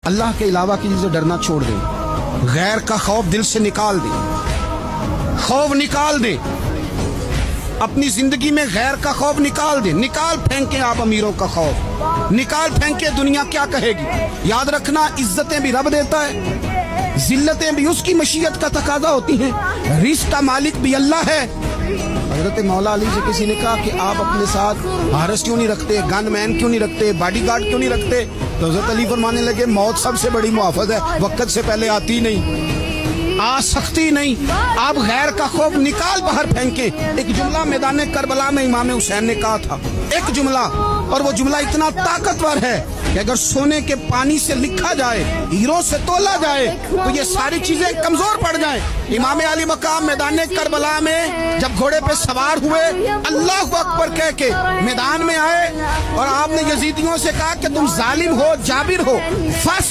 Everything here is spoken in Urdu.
اللہ کے علاوہ کسی سے ڈرنا چھوڑ دیں، غیر کا خوف دل سے نکال دیں، خوف نکال دیں، اپنی زندگی میں غیر کا خوف نکال دیں، نکال پھینکیں آپ امیروں کا خوف، نکال پھینکیں دنیا کیا کہے گی۔ یاد رکھنا عزتیں بھی رب دیتا ہے، ذلتیں بھی اس کی مشیت کا تقاضا ہوتی ہیں، رزق کا مالک بھی اللہ ہے۔ حضرت مولا علی سے کسی نے کہا کہ آپ اپنے ساتھ حارس کیوں نہیں رکھتے، گن مین کیوں نہیں رکھتے، باڈی گارڈ کیوں نہیں رکھتے؟ تو حضرت علی فرمانے لگے موت سب سے بڑی محافظ ہے، وقت سے پہلے آتی نہیں، آ سکتی نہیں۔ آپ غیر کا خوف نکال باہر پھینکیں۔ ایک جملہ میدان کربلا میں امام حسین نے کہا تھا، ایک جملہ، اور وہ جملہ اتنا طاقتور ہے کہ اگر سونے کے پانی سے لکھا جائے، ہیروں سے تولا جائے، تو یہ ساری چیزیں کمزور پڑ جائیں۔ امام علی مقام میدان کربلا میں جب گھوڑے پہ سوار ہوئے، اللہ اکبر کہہ کے میدان میں آئے، اور آپ نے یزیدیوں سے کہا کہ تم ظالم ہو، جابر ہو، فاسق